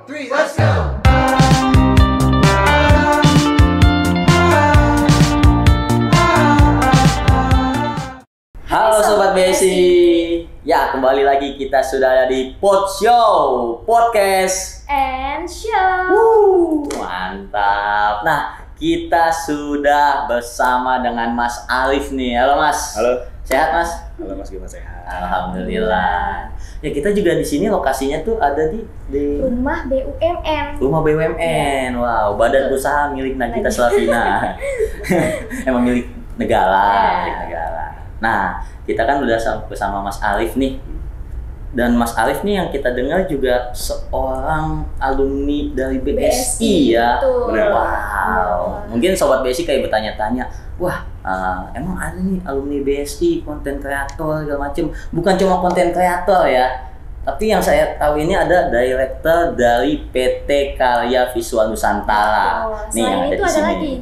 three, let's go! Halo Sobat BSI. Ya, kembali lagi kita sudah ada di Pod Show, Podcast and Show. Mantap. Nah, kita sudah bersama dengan Mas Alif nih. Halo Mas. Halo. Sehat Mas? Halo Mas, gimana sehat? Alhamdulillah. Ya, kita juga di sini lokasinya tuh ada di Rumah BUMN. Rumah BUMN. Wow, badan usaha milik Nagita Slavina. Emang milik negara, milik negara. Nah, kita kan udah bersama Mas Alif nih. Dan Mas Alif nih yang kita dengar juga seorang alumni dari BSI ya. Betul. Wow. Mungkin Sobat BSI kayak bertanya-tanya, wah emang ada nih alumni BSI, konten kreator segala macem. Bukan cuma konten kreator ya. Tapi yang saya tahu ini ada director dari PT Karya Visual Nusantara. Oh, Nih yang selain ada itu di ada sini. lagi.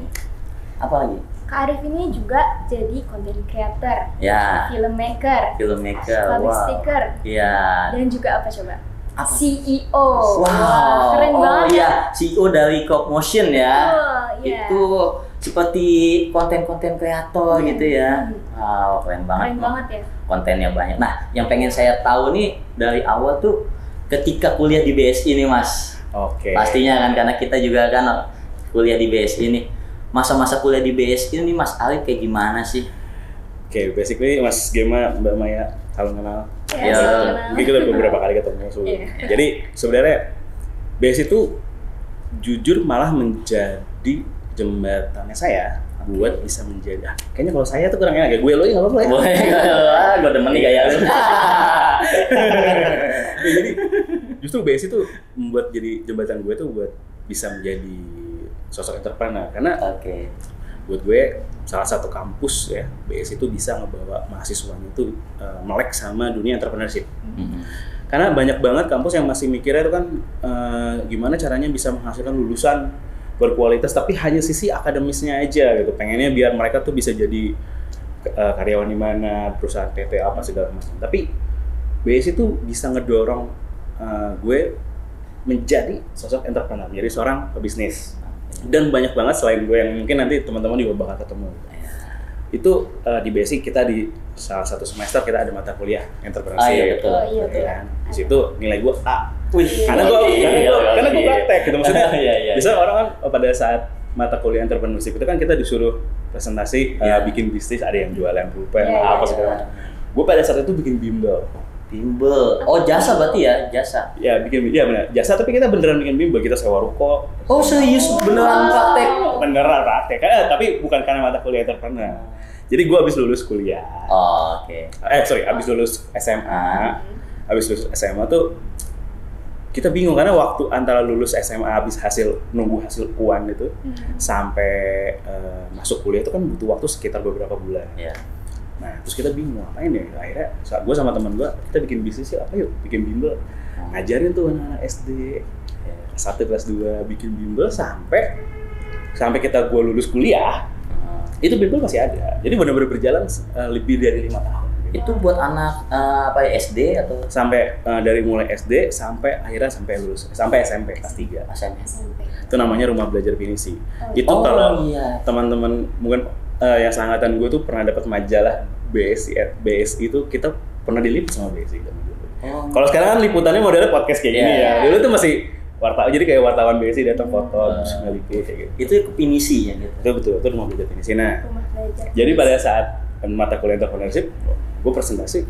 Apa lagi? Kak Arif ini juga jadi content creator, Ya. filmmaker, Filmmaker. public Wow. speaker, Iya. dan juga apa coba? Apa? CEO. Wow, Wah, keren banget iya, ya. CEO dari Cop Motion ya. Betul, iya. Itu seperti konten-konten kreator Iya. gitu ya. Wow, keren banget. Keren banget ya. Kontennya banyak. Nah, yang pengen saya tahu nih dari awal tuh ketika kuliah di BSI nih Mas. Oke. Pastinya kan karena kita juga kan kuliah di BSI nih. Masa-masa kuliah di BSI ini Mas Alif kayak gimana sih? Oke, basically Mas Gema, Mbak Maya, salam kenal. Ya, Mungkin kita beberapa kali ketemu sebelumnya. Iya. Jadi sebenarnya BSI itu jujur malah menjadi jembatannya saya buat bisa menjadi. Kayaknya kalau saya tuh kurang enak ya. Gue lo nggak apa-apa ya. Boleh, gue demen nih gaya lu. Ya, jadi justru BSI tuh membuat jadi jembatan gue tuh buat bisa menjadi sosok entrepreneur karena Oke. buat gue salah satu kampus ya BSI itu bisa ngebawa mahasiswanya itu melek sama dunia entrepreneurship. Karena banyak banget kampus yang masih mikirnya itu kan gimana caranya bisa menghasilkan lulusan berkualitas tapi hanya sisi akademisnya aja gitu. Pengennya biar mereka tuh bisa jadi karyawan di mana, perusahaan PT apa segala macam. Tapi BSI itu bisa ngedorong gue menjadi sosok entrepreneur, menjadi seorang pebisnis. Dan banyak banget selain gue yang mungkin nanti teman-teman juga bakal ketemu. Itu di BSI kita di salah satu semester kita ada mata kuliah entrepreneurship. Ah, iya, betul. Oh, iya, Betul kan? Di situ nilai gue A. Wih, Karena gue iya. praktek gitu maksudnya. Iya. Bisa orang kan pada saat mata kuliah entrepreneurship itu kan kita disuruh presentasi bikin bisnis, ada yang jualan pulpen apa segala macam. Gue pada saat itu bikin bimbel. Bimbel. Oh, jasa berarti ya, jasa. Ya bikin, ya benar. Jasa tapi kita beneran bikin bimbel, kita sewa ruko. Oh, serius beneran praktek. Beneran praktek. Tapi bukan karena mata kuliah entrepreneur. Jadi gue habis lulus kuliah. Oh, oke. Habis lulus SMA. Habis lulus SMA tuh kita bingung karena waktu antara lulus SMA habis nunggu hasil UAN itu sampai masuk kuliah itu kan butuh waktu sekitar beberapa bulan. Iya. Nah, terus kita bingung ngapain ya? Akhirnya gue sama teman gue, kita bikin bisnis ya, apa yuk? Bikin bimbel. Ngajarin tuh anak-anak SD, kelas 1, kelas 2 bikin bimbel sampai gue lulus kuliah. Itu bimbel masih ada. Jadi benar-benar berjalan lebih dari 5 tahun. Itu buat anak apa ya, SD atau Sampai dari mulai SD sampai akhirnya sampai lulus, sampai SMP kelas 3. SMP? Itu namanya Rumah Belajar Pinisi. Itu Oh, kalau iya. teman-teman mungkin yang seangkatan gue tuh pernah dapat majalah BSI itu kita pernah diliput sama BSI kan dulu. Oh. Kalau sekarang kan liputannya modelnya podcast kayak gini Iya. ya. Dulu tuh masih jadi kayak wartawan BSI datang foto terus ngeliput kayak gitu. Itu pinisi ya gitu. Itu Rumah Belajar Pinisi. Nah, Rumah belajar. jadi pada saat mata kuliah entrepreneurship gue presentasi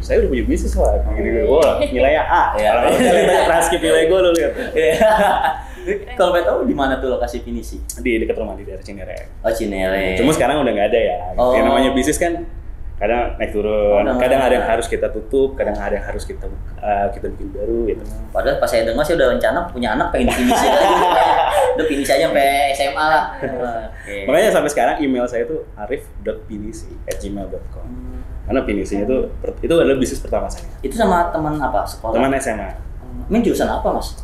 saya udah punya bisnis lah gini nilainya A. Iya. Kalau kalian tanya transkrip nilai gue lo lihat. Kalau mau tahu di mana tuh lokasi pinisi? Di dekat rumah di daerah Cinere. Oh, Cinere. Cuma sekarang udah nggak ada ya. Oh. Yang namanya bisnis kan kadang naik turun, kadang ada yang harus kita tutup, kadang ada yang harus kita bikin baru gitu. Padahal pas saya dengar sih udah rencana punya anak pengen pinisi lagi. Udah pinisi aja sampai SMA lah. Oke. Makanya sampai sekarang email saya tuh arif.pinisi@gmail.com. Karena pinisinya itu adalah bisnis pertama saya. Itu sama teman apa? Sekolah? Teman SMA. Main jurusan apa, Mas?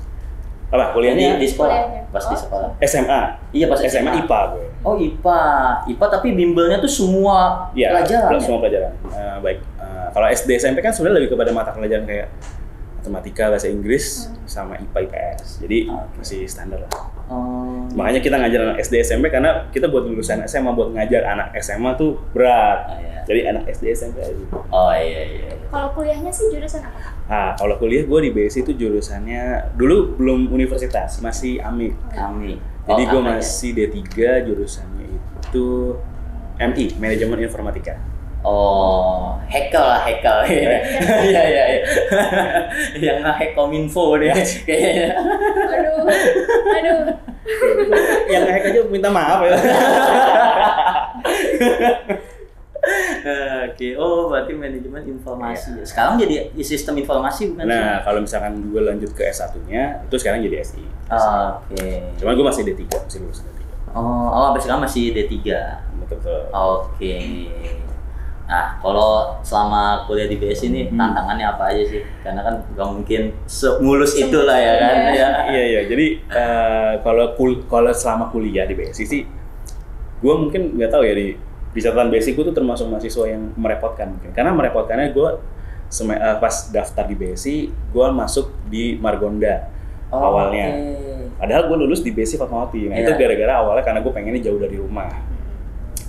Apa kuliahnya? Di sekolah. Kuliahnya. Pas di sekolah. SMA. Iya, pas SMA IPA gue. Oh, IPA tapi bimbelnya tuh semua Iya, pelajaran. semua pelajaran. Baik. Kalau SD SMP kan sebenarnya lebih kepada mata pelajaran kayak matematika, bahasa Inggris, sama IPA IPS. Jadi masih standar lah. Makanya kita ngajar anak SD SMP karena kita buat lulusan SMA, buat ngajar anak SMA tuh berat. Jadi anak SD SMP aja. Oh iya. Kalau kuliahnya sih jurusan apa? Nah, kalau kuliah gue di BSI itu jurusannya dulu belum universitas, masih AMI. Jadi gue masih D3, jurusannya itu MI, Manajemen Informatika. Oh, Hekel. Iya. Yang nge-hack Kominfo dia kayaknya. Aduh. Yang nge-hack aja minta maaf ya. Oke, berarti manajemen informasi. Sekarang jadi sistem informasi bukan? Nah, kalau misalkan gue lanjut ke S1-nya, itu sekarang jadi SI. Oke. Cuman gue masih D3, masih lulusan D3. Sampai sekarang masih D3. Betul. Oke. Nah, kalau selama kuliah di BSI ini tantangannya apa aja sih? Karena kan nggak mungkin semulus itulah ya kan? Iya. Jadi kalau selama kuliah di BSI sih, gue mungkin nggak tahu ya di catatan BSI gue tuh termasuk mahasiswa yang merepotkan mungkin. Karena merepotkannya gue pas daftar di BSI, gue masuk di Margonda awalnya. Padahal gue lulus di BSI Fatmawati. Nah itu gara-gara awalnya karena gue pengennya jauh dari rumah.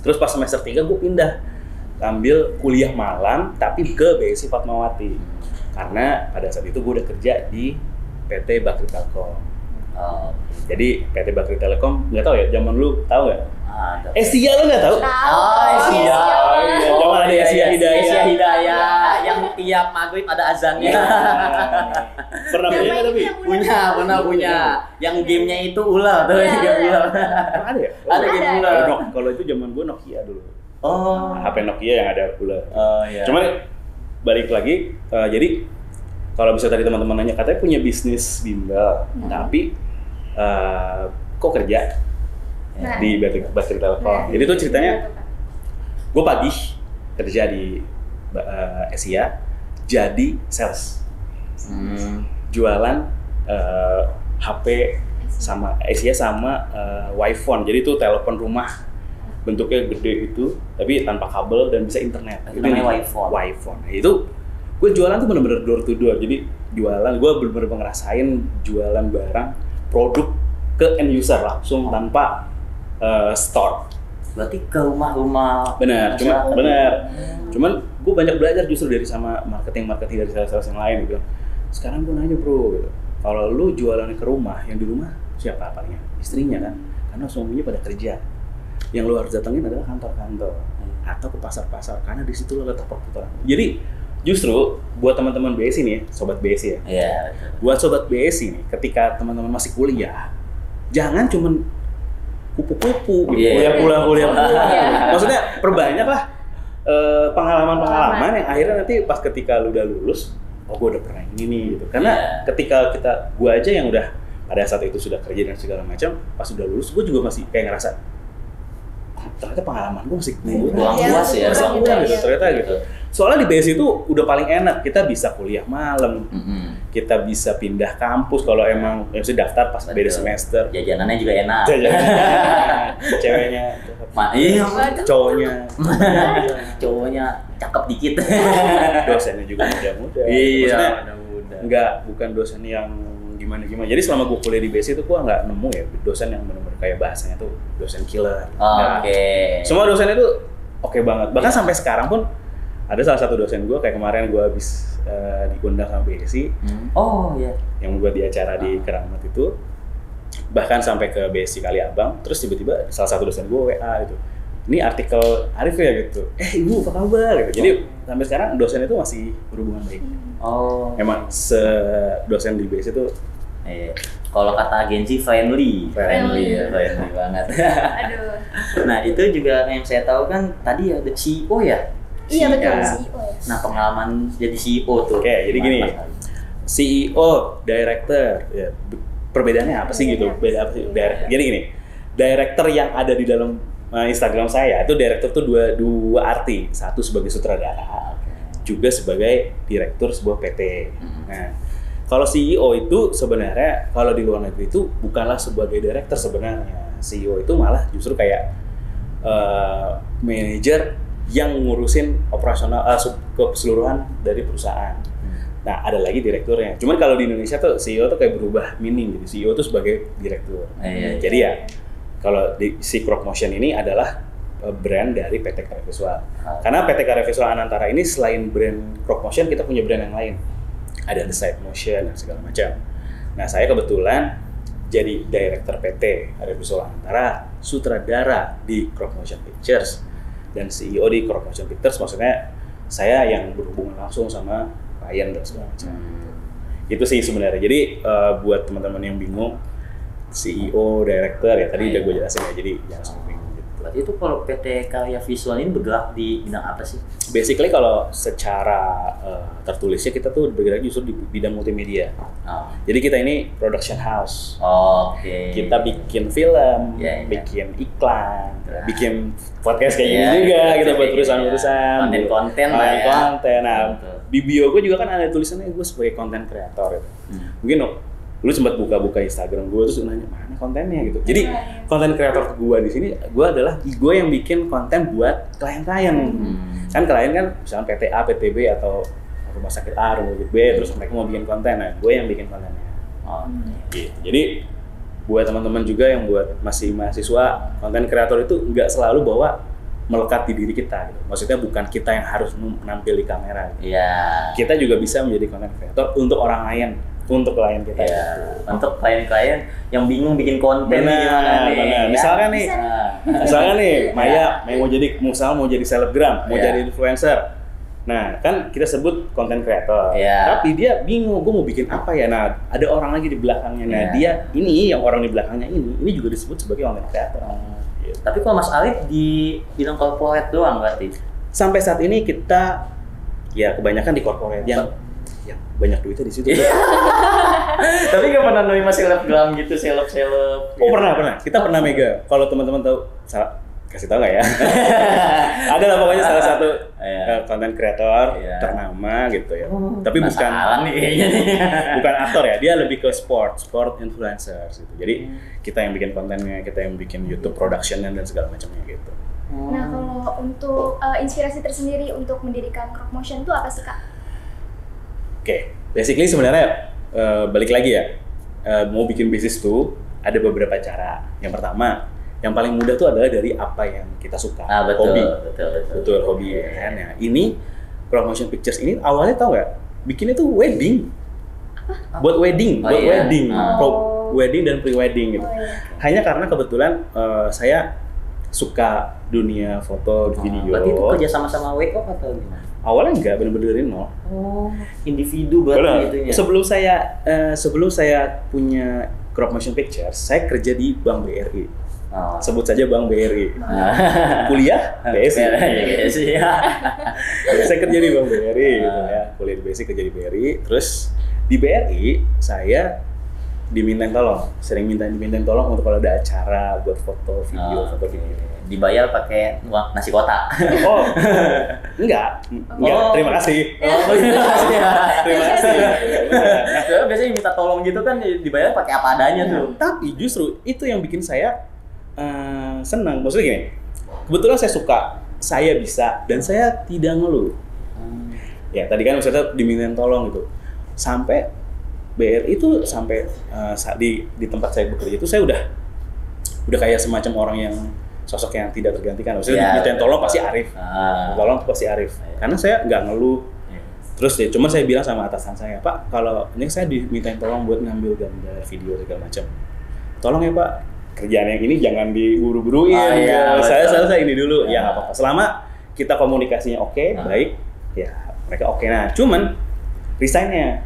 Terus pas semester 3 gue pindah ambil kuliah malam tapi ke BSI Fatmawati karena pada saat itu gue udah kerja di PT Bakri Telkom. Jadi PT Bakri Telkom nggak tahu ya, zaman lu tahu nggak? Asia lu nggak tahu? Asia. Zaman ada Asia Hidayah yang tiap maghrib ada azannya. Pernah punya tapi? Pernah punya. Yang gamenya itu ular tuh, game ular. Ada ya? Ada game ular. Kalau itu zaman gue Nokia dulu. HP Nokia yang ada ular. Iya. Cuman balik lagi, jadi kalau bisa tadi teman-teman nanya katanya punya bisnis bimbel, tapi kok kerja di Bakri Telkom. Jadi tuh ceritanya, gue pagi kerja di Asia, jadi sales, jualan HP sama Asia sama Wi-Fi. Jadi tuh telepon rumah. Bentuknya gede itu, tapi tanpa kabel dan bisa internet. Itu namanya Wi-Fi. Nah, itu gue jualan tuh bener-bener door to door. Jadi jualan, gue bener-bener ngerasain jualan barang, produk ke end user langsung tanpa store. Berarti ke rumah-rumah. Bener. Cuman gue banyak belajar justru dari sama marketing dari sales-sales yang lain gitu. Sekarang gue nanya bro, gitu, kalau lu jualannya ke rumah, yang di rumah siapa palingnya? Istrinya kan, karena suaminya pada kerja. Yang lu harus datengin adalah kantor-kantor atau ke pasar-pasar karena di situ lo letak perputaran. Jadi justru buat teman-teman BSI nih, sobat BSI ya. Iya. Buat sobat BSI nih, ketika teman-teman masih kuliah, jangan cuman kupu-kupu gitu. Kuliah. Maksudnya perbanyaklah pengalaman-pengalaman yang akhirnya nanti pas ketika lu udah lulus, gue udah pernah ini nih gitu. Karena ketika gue aja yang udah pada saat itu sudah kerja dan segala macam, pas udah lulus gue juga masih kayak ngerasa ternyata pengalaman gue masih kurang puas ya, gitu ternyata gitu. Soalnya di BSI itu udah paling enak, kita bisa kuliah malam, kita bisa pindah kampus kalau emang mesti daftar pas beda semester. Jajanannya juga enak. Ceweknya, cowoknya cakep dikit. Dosennya juga muda-muda. Iya, muda-muda. Bukan dosen yang gimana. Jadi selama gue kuliah di BSI itu gue nggak nemu ya dosen yang benar-benar kayak bahasanya tuh dosen killer. Semua dosen itu oke banget. Bahkan sampai sekarang pun ada salah satu dosen gue kayak kemarin gue habis diundang sama BSI. Yang buat di acara di Keramat itu. Bahkan sampai ke BSI Kaliabang. Terus tiba-tiba salah satu dosen gue WA gitu. Ini artikel Arif ya gitu. Ibu apa kabar gitu. Jadi sampai sekarang dosen itu masih berhubungan baik. Emang dosen di BSI itu kalau kata agensi friendly banget. Aduh. Nah itu juga yang saya tahu kan tadi ada CEO ya. Iya betul, CEO ya. Nah pengalaman jadi CEO tuh. Oke, jadi gini, CEO, director, ya, perbedaannya apa sih gitu? Beda apa sih? Jadi gini, director yang ada di dalam Instagram saya itu director tuh dua arti, satu sebagai sutradara, juga sebagai direktur sebuah PT. Nah, kalau CEO itu sebenarnya kalau di luar negeri itu bukanlah sebagai director sebenarnya. CEO itu malah justru kayak manajer yang ngurusin operasional keseluruhan dari perusahaan. Nah, ada lagi direkturnya. Cuman kalau di Indonesia tuh CEO tuh kayak berubah meaning gitu. CEO tuh sebagai direktur. Iya. Jadi ya kalau si Crop Motion ini adalah brand dari PT Karya Visual. Karena PT Karya Visual Anantara ini selain brand Crop Motion, kita punya brand yang lain. Ada The Side Motion dan segala macam. Nah, saya kebetulan jadi director PT Karya Visual Anantara, sutradara di Crop Motion Pictures, dan CEO di Crop Motion Pictures. Maksudnya saya yang berhubungan langsung sama klien dan segala macam. Itu sih sebenarnya. Jadi buat teman-teman yang bingung, CEO, director ya tadi udah gue jelasin ya. Jadi jangan sampai bingung gitu. Berarti itu kalau PT Karya Visual ini bergerak di bidang apa sih? Basically kalau secara tertulisnya kita tuh bergerak justru di bidang multimedia. Jadi kita ini production house. Oke. Kita bikin film, Yeah. bikin iklan, Nah. bikin podcast kayak Iya, gini juga. Kita buat iya. perusahaan-perusahaan. Konten-konten lah ya. Konten. Nah, Betul. di bio gue juga kan ada tulisannya gue sebagai content creator. Gitu. Mungkin lu sempat buka-buka Instagram gue terus nanya mana kontennya gitu. Jadi konten kreator gue di sini gue adalah gue yang bikin konten buat klien-klien. Kan klien kan misalnya PT A, PT B atau rumah sakit A, rumah sakit B, terus mereka mau bikin konten, nah gue yang bikin kontennya. Gitu. Jadi buat teman-teman juga yang buat masih mahasiswa, konten kreator itu nggak selalu bawa melekat di diri kita gitu. Maksudnya bukan kita yang harus menampil di kamera gitu. Iya. Kita juga bisa menjadi konten kreator untuk orang lain, untuk klien kita. Iya. Untuk klien-klien yang bingung bikin konten Benar, gimana nih. benar. ya? Misalkan nih, Nah. misalnya nih, Maya mau jadi selebgram, mau Iya. jadi influencer. Nah, kan kita sebut konten kreator. Iya. Tapi dia bingung, gue mau bikin apa ya? Nah, ada orang lagi di belakangnya. Nah, Iya. dia ini yang orang di belakangnya ini juga disebut sebagai konten kreator. Gitu. Tapi kalau Mas Alif di bidang corporate doang berarti? Sampai saat ini kita ya kebanyakan di corporate yang banyak duitnya di situ. Tapi nggak pernah nerima selebgram gitu, seleb. Oh pernah. Kita pernah mega. Kalau teman-teman tahu, kasih tahu nggak ya? Ada lah pokoknya salah satu konten kreator ternama gitu ya. Tapi bukan nih kayaknya nih. bukan aktor ya. Dia lebih ke sport influencers gitu. Jadi kita yang bikin kontennya, kita yang bikin YouTube productionnya dan segala macamnya gitu. Nah, kalau untuk inspirasi tersendiri untuk mendirikan Crop Motion itu apa sih, Kak? Oke, basically sebenarnya balik lagi ya, mau bikin bisnis tuh ada beberapa cara. Yang pertama, yang paling mudah tuh adalah dari apa yang kita suka, Betul, hobi. betul. Hobi ya kan. Nah, ini Crop Motion Pictures ini awalnya tau nggak? Bikinnya tuh wedding, buat wedding, wedding dan pre-wedding gitu. Hanya karena kebetulan saya suka dunia foto, video. Berarti itu kerja sama-sama WO atau gimana? Awalnya enggak, bener-bener dari nol. Individu berarti itunya. Sebelum saya punya Crop Motion Pictures, saya kerja di Bank BRI. Sebut saja Bank BRI. Kuliah BSI. BSI. Saya kerja di Bank BRI gitu ya. Kuliah di BSI, kerja di BRI. Terus di BRI saya dimintain tolong untuk kalau ada acara buat foto video. Dibayar pakai uang nasi kotak. Oh, enggak. Terima kasih. Terima kasih. Biasanya minta tolong gitu kan dibayar pakai apa adanya tuh. Tapi justru itu yang bikin saya senang. Maksudnya gini, kebetulan saya suka, saya bisa, dan saya tidak ngeluh. Ya tadi kan maksudnya dimintain tolong gitu. Sampai BRI itu sampai di tempat saya bekerja itu saya udah kayak semacam orang yang sosok yang tidak tergantikan. Maksudnya dimintain tolong pasti Arif. Tolong pasti Arif. Karena saya nggak ngeluh. Terus ya cuma saya bilang sama atasan saya, Pak, kalau ini saya dimintain tolong buat ngambil gambar, video segala macam. Tolong ya Pak, kerjaan yang ini jangan diburu-buruin. Saya selesai ini dulu. Ya nggak apa-apa. Selama kita komunikasinya oke, baik, ya mereka oke. Nah, cuman resignnya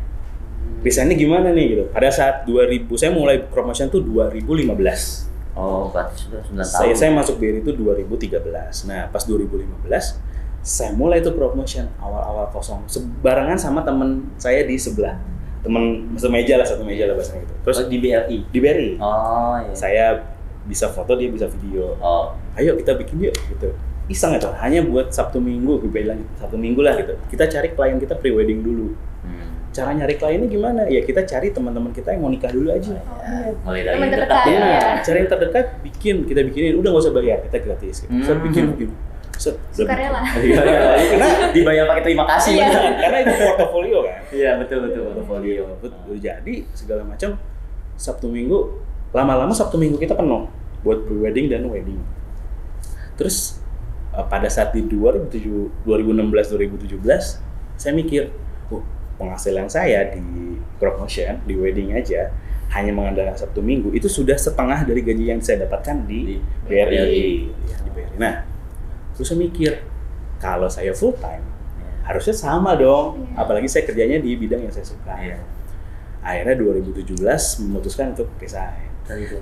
gimana nih gitu. Pada saat saya mulai Crop Motion tuh 2015. Oh, berarti sudah 9 tahun. Saya masuk BRI itu 2013. Nah, pas 2015 saya mulai itu Crop Motion awal-awal kosong. Barengan sama teman saya di sebelah. Satu meja lah bahasanya gitu. Terus di BRI. Di BRI. Oh, iya. Saya bisa foto, dia bisa video. Oh. Ayo kita bikin yuk gitu. Iseng itu hanya buat Sabtu Minggu, gue bilang Sabtu Minggu lah gitu. Kita cari klien kita pre-wedding dulu. Cara nyari kliennya gimana? Ya kita cari teman-teman kita yang mau nikah dulu aja. Mulai dari terdekat ya. Cari yang terdekat, kita bikinin. Udah nggak usah bayar, kita gratis. Gitu. Saya bikin. Sukarela. Karena dibayar pakai terima kasih. Iya. Karena itu portofolio kan. Iya, betul portofolio. Jadi segala macam Sabtu Minggu, lama-lama Sabtu Minggu kita penuh buat pre-wedding dan wedding. Terus pada saat di 2016-2017 saya mikir, penghasilan saya di crop motion, di wedding aja hanya mengandalkan Sabtu Minggu itu sudah setengah dari gaji yang saya dapatkan di BRI. Ya, di BRI. Nah, terus saya mikir kalau saya full time harusnya sama dong, apalagi saya kerjanya di bidang yang saya suka. Akhirnya 2017 memutuskan untuk resign.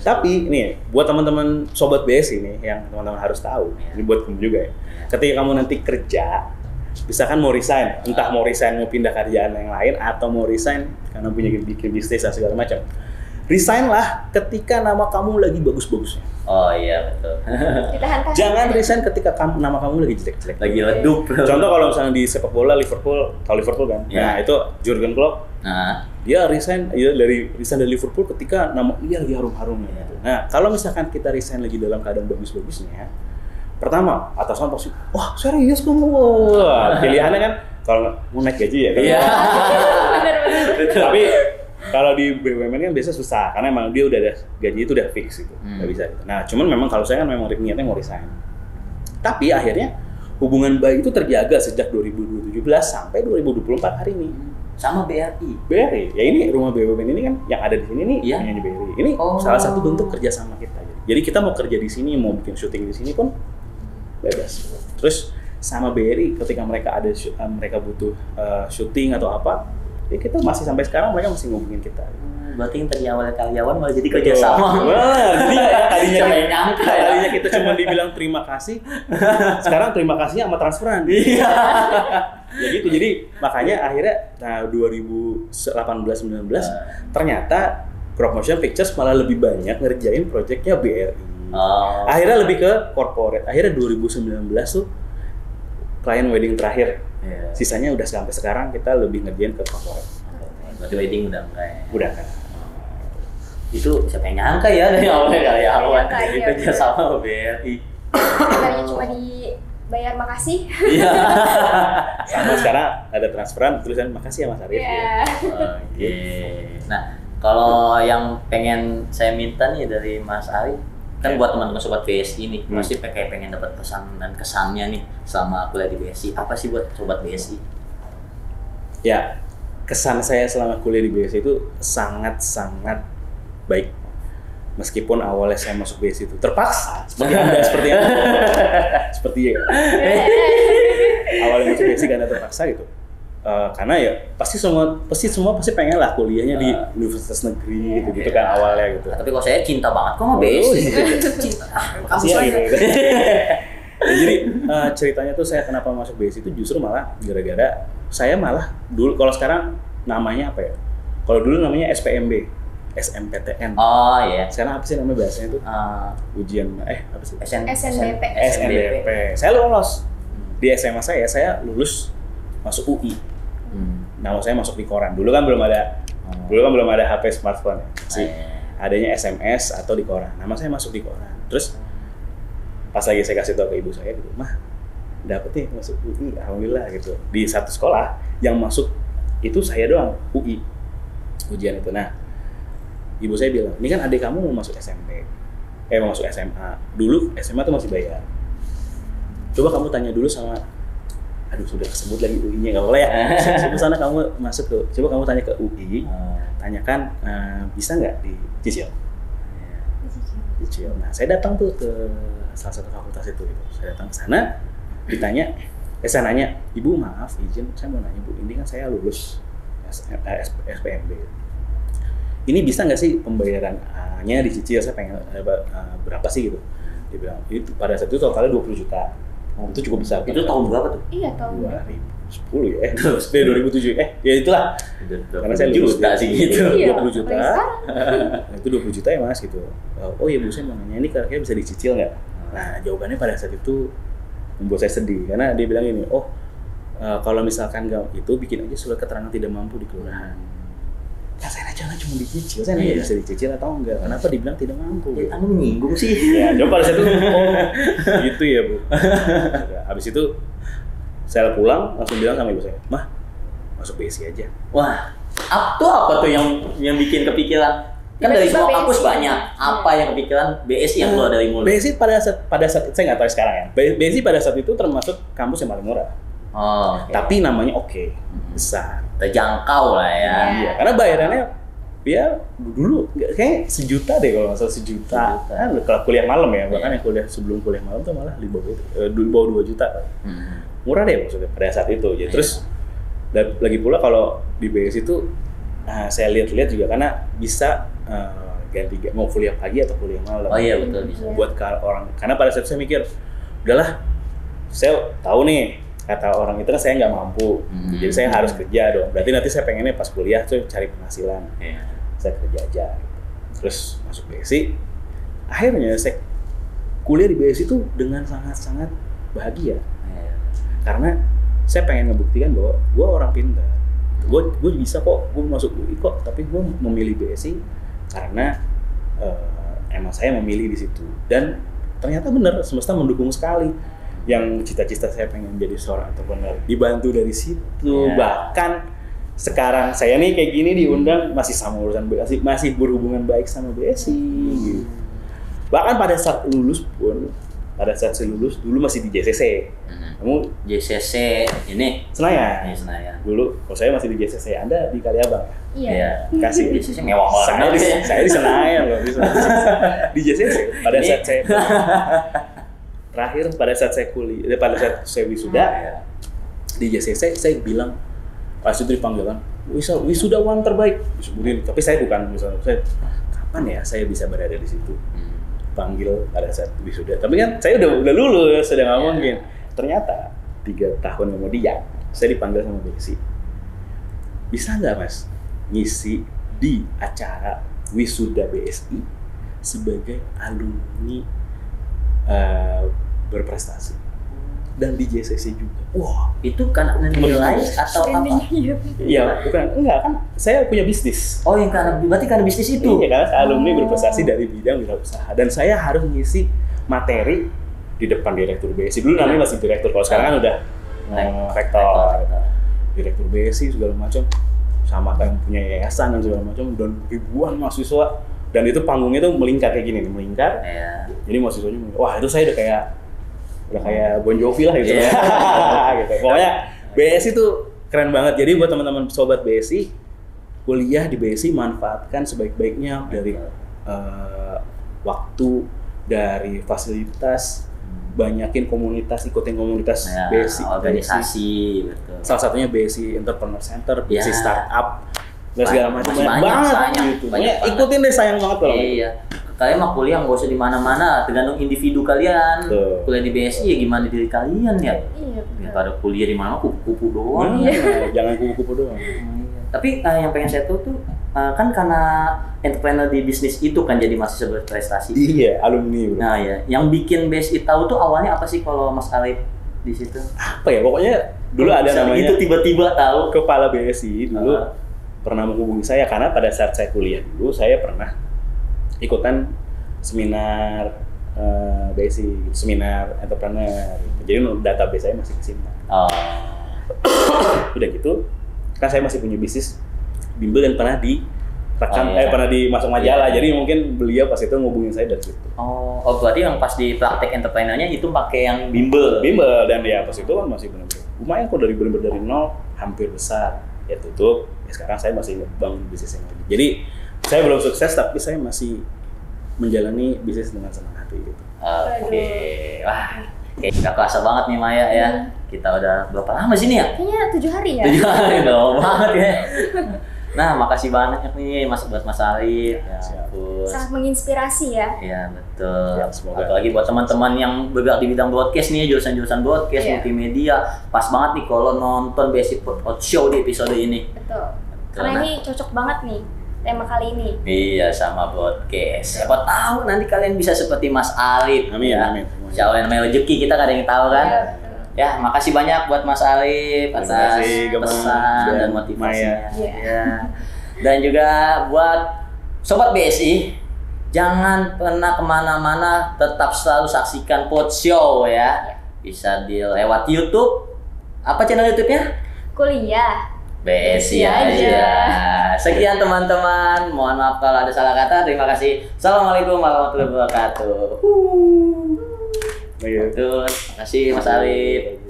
Tapi nih buat teman-teman sobat BSI nih yang teman-teman harus tahu, ini buat kamu juga ya. Ketika kamu nanti kerja, misalkan mau resign, entah mau resign mau pindah kerjaan yang lain atau mau resign karena punya bikin bisnis dan segala macam. Resign lah ketika nama kamu lagi bagus-bagusnya. Oh iya betul. Ditahan-tahan. Jangan resign ketika nama kamu lagi jelek-jelek. Lagi redup. Contoh kalau misalnya di sepak bola Liverpool, tahu Liverpool kan? Nah itu Jurgen Klopp. Nah, Dia resign dari Liverpool ketika nama dia lagi harum-harumnya. Gitu. Nah kalau misalkan kita resign lagi dalam keadaan bagus-bagusnya, pertama atasan pasti, wah serius kamu, wah pilihannya kan kalau mau naik gaji ya kan. Iya. Benar-benar. Tapi kalau di BUMN kan biasa susah karena emang dia udah ada gaji itu udah fix gitu, nggak bisa gitu. Nah cuman memang kalau saya kan memang niatnya mau resign. Tapi akhirnya hubungan baik itu terjaga sejak 2017 sampai 2024 hari ini. Sama BRI. BRI, ya ini rumah BUMN ini kan yang ada di sini nih, Iya. punyanya BRI. Ini salah satu bentuk kerjasama kita. Jadi kita mau kerja di sini, mau bikin syuting di sini pun bebas. Terus sama BRI ketika mereka mereka butuh syuting atau apa, ya kita masih sampai sekarang mereka masih ngubungin kita. Berarti yang tadi awalnya karyawan malah jadi kerjasama. Wah, jadi Siapa yang nyangka ya? tadinya kita cuma dibilang terima kasih, sekarang terima kasihnya sama transferan. Iya. Ya gitu, jadi makanya akhirnya 2018-19 ternyata Crop Motion Pictures malah lebih banyak ngerjain proyeknya BRI. Oh. Akhirnya lebih ke corporate. Akhirnya 2019 tuh klien wedding terakhir. Iya. Sisanya udah sampai sekarang kita lebih ngerjain ke corporate. Berarti wedding udah enggak ya? Udah kan. Itu siapa yang nyangka ya dari awalnya karyawan Iya, kerja sama BRI. Tadinya cuma dibayar makasih. Iya. Sama sekarang ada transferan tulisan makasih ya Mas Arif. Iya. Oke. Nah, kalau yang pengen saya minta nih dari Mas Arif, kan buat teman-teman sobat BSI nih, pasti kayak pengen dapat pesan dan kesannya nih selama kuliah di BSI. Apa sih buat sobat BSI? Ya, kesan saya selama kuliah di BSI itu sangat-sangat baik. Meskipun awalnya saya masuk BSI itu terpaksa, seperti Anda, seperti awalnya masuk BSI karena terpaksa gitu. Karena ya pasti semua pengen lah kuliahnya di universitas negeri gitu kan awalnya gitu. Tapi kalau saya cinta banget kok sama BSI. Cinta. Makasih ya gitu. Ya, jadi ceritanya tuh saya kenapa masuk BSI itu justru malah gara-gara saya malah dulu, kalau sekarang namanya apa ya? Kalau dulu namanya SPMB, SMPTN. Oh iya. Sekarang apa sih namanya bahasanya itu? Ujian apa sih? SNBP. SNBP. Saya lolos di SMA saya lulus masuk UI. Nama saya masuk di koran. Dulu kan belum ada HP smartphone ya. Masih adanya SMS atau di koran. Nama saya masuk di koran. Terus pas lagi saya kasih tahu ke ibu saya gitu, "Mah, dapet nih masuk UI, alhamdulillah," gitu. Di satu sekolah yang masuk itu saya doang, UI. Ujian itu. Nah, ibu saya bilang, "Ini kan adik kamu mau masuk SMP. Mau masuk SMA. Dulu SMA tuh masih bayar. Coba kamu tanya dulu sama, aduh sudah kesebut lagi UI-nya, nggak boleh ya. Sebut sana kamu masuk tuh. Coba kamu tanya ke UI, tanyakan bisa nggak dicicil. Dicicil. Nah, saya datang tuh ke salah satu fakultas itu. Saya datang ke sana, ditanya, saya nanya, "Ibu maaf, izin, saya mau nanya Bu, ini kan saya lulus SPMB. Ini bisa nggak sih pembayarannya dicicil? Saya pengen berapa sih gitu?" Dia bilang, itu pada saat itu totalnya 20 juta. Itu cukup besar. Itu tahun berapa tuh? Iya, tahun 2010 ya. 2007. Ya itulah. Karena saya lulus juta sih gitu. 20 juta. Itu 20 juta ya Mas gitu. Oh iya Bu, saya mau nanya ini kira-kira bisa dicicil nggak? Nah, jawabannya pada saat itu membuat saya sedih karena dia bilang ini, "Oh, kalau misalkan nggak itu bikin aja surat keterangan tidak mampu di kelurahan." kan saya aja cuma dicicil, saya nanya bisa dicicil atau enggak, kenapa dibilang tidak mampu? Anda menyinggung sih. Ya, coba pada saat itu, gitu ya Bu. Habis itu saya pulang langsung bilang sama ibu saya, mah masuk BSI aja. Wah, apa tuh yang bikin kepikiran? Kan dari semua kampus banyak. Apa yang kepikiran BSI yang keluar dari mulut? BSI pada saat saya nggak tahu sekarang ya. BSI pada saat itu termasuk kampus yang paling murah. Oh, okay. Tapi namanya besar. Terjangkau lah ya. Iya, karena bayarannya ya dulu kayak sejuta deh kalau nggak salah sejuta. Kan kalau kuliah malam ya, bahkan yang kuliah sebelum kuliah malam tuh malah di bawah itu, di bawah 2 juta. Murah deh maksudnya pada saat itu. Jadi terus lagi pula kalau di BSI itu saya lihat-lihat juga karena bisa ganti mau kuliah pagi atau kuliah malam. Oh iya betul bisa. Buat orang, karena pada saat saya mikir, udahlah, saya tahu nih kata orang itu kan saya nggak mampu, jadi saya harus kerja dong. Berarti nanti saya pengennya pas kuliah tuh cari penghasilan, saya kerja aja. Terus masuk BSI, akhirnya saya kuliah di BSI itu dengan sangat-sangat bahagia, karena saya pengen ngebuktikan bahwa gue orang pintar. Gue bisa kok, gue masuk UI kok, tapi gue memilih BSI karena emang saya memilih di situ. Dan ternyata benar, semesta mendukung sekali. Yang cita-cita saya pengen jadi seorang entrepreneur dibantu dari situ. Bahkan sekarang saya nih kayak gini diundang masih sama urusan BSI, masih berhubungan baik sama BSI. Gitu. Bahkan pada saat saya lulus dulu masih di JCC. Kamu JCC ini Senayan. Senayan. Dulu kalau saya masih di JCC, Anda di Kaliabang. Iya. Kasih JCC mewah banget. Saya di Senayan loh, di JCC. Pada saat saya terakhir pada saat saya kuliah, pada saat saya wisuda di JCC, saya bilang pas itu dipanggil kan, wisudawan terbaik disebutin. Tapi saya bukan misalnya, kapan ya saya bisa berada di situ? Panggil pada saat wisuda. Tapi kan saya udah lulus, sudah nggak mungkin. Ternyata 3 tahun kemudian saya dipanggil sama BSI. Bisa nggak Mas ngisi di acara wisuda BSI sebagai alumni berprestasi dan di JCC juga. Wah, itu kan nilai atau apa? Iya, bukan, enggak kan saya punya bisnis. Oh, yang berarti karena bisnis itu. Iya, karena saya alumni berprestasi dari bidang wirausaha dan saya harus ngisi materi di depan direktur BSI. Dulu namanya masih direktur, kalau sekarang kan udah rektor. Direktur BSI segala macam, sama kan punya yayasan dan segala macam, dan ribuan mahasiswa. Dan itu panggungnya tuh melingkar kayak gini nih, melingkar. Jadi mahasiswanya, wah itu saya udah kayak Bon Jovi lah gitu ya. Gitu. Pokoknya BSI tuh keren banget. Jadi buat teman-teman sobat BSI, kuliah di BSI manfaatkan sebaik-baiknya dari waktu, dari fasilitas, banyakin komunitas, ikutin komunitas BSI, organisasi, betul. Salah satunya BSI Entrepreneur Center, BSI Startup, dan segala macam banyak gitu. Ikutin deh, sayang banget kalau. Iya. Kalian mah kuliah nggak usah di mana-mana, tergantung individu kalian. Kuliah di BSI ya gimana diri kalian ya. Iya. Daripada kuliah di mana kupu-kupu doang. Jangan kupu-kupu doang. Tapi yang pengen saya tahu tuh kan karena entrepreneur di bisnis itu kan jadi mahasiswa berprestasi. Iya, alumni. Bro. Nah ya, yang bikin BSI tahu tuh awalnya apa sih kalau Mas Alif di situ? Apa ya, pokoknya dulu ada namanya. Itu tiba-tiba tahu. Kepala BSI dulu pernah menghubungi saya karena pada saat saya kuliah dulu saya pernah ikutan seminar BSI, seminar entrepreneur. Jadi database saya masih kesimpan. Udah gitu, kan saya masih punya bisnis bimbel dan pernah direkam, pernah dimasuk majalah. Jadi mungkin beliau pas itu ngubungin saya dari situ. Berarti yang pas di praktek entrepreneurnya itu pakai yang bimbel. Bimbel, dan ya pas itu kan masih benar-benar lumayan kok, benar-benar dari nol hampir besar. Ya tutup. Ya sekarang saya masih bangun bisnis yang lagi. Jadi saya belum sukses tapi saya masih menjalani bisnis dengan senang hati gitu. Oke. Wah, kayak nggak kerasa banget nih Maya ya. Kita udah berapa lama sini ya? Kayaknya 7 hari ya. 7 hari dong banget ya. Nah, makasih banyak nih buat Mas Alif. Ya, sangat menginspirasi ya. Iya, betul. Ya, apalagi buat teman-teman yang bergerak di bidang broadcast nih, jurusan-jurusan broadcast, multimedia. Pas banget nih kalau nonton BSI Podcast Show di episode ini. Betul. Karena ini cocok banget nih tema kali ini. Iya, sama broadcast. Siapa tahu nanti kalian bisa seperti Mas Alif. Amin, ya. amin. Insya Allah namanya rezeki, kita kadang yang tahu kan. Ya, makasih banyak buat Mas Alif atas pesan dan motivasinya. Ya. Dan juga buat Sobat BSI, jangan pernah kemana-mana, tetap selalu saksikan Podshow ya. Bisa lewat YouTube. Apa channel YouTube-nya? Kuliah BSI aja. Sekian teman-teman. Mohon maaf kalau ada salah kata. Terima kasih. Assalamualaikum warahmatullahi wabarakatuh. Terima kasih Mas Alif.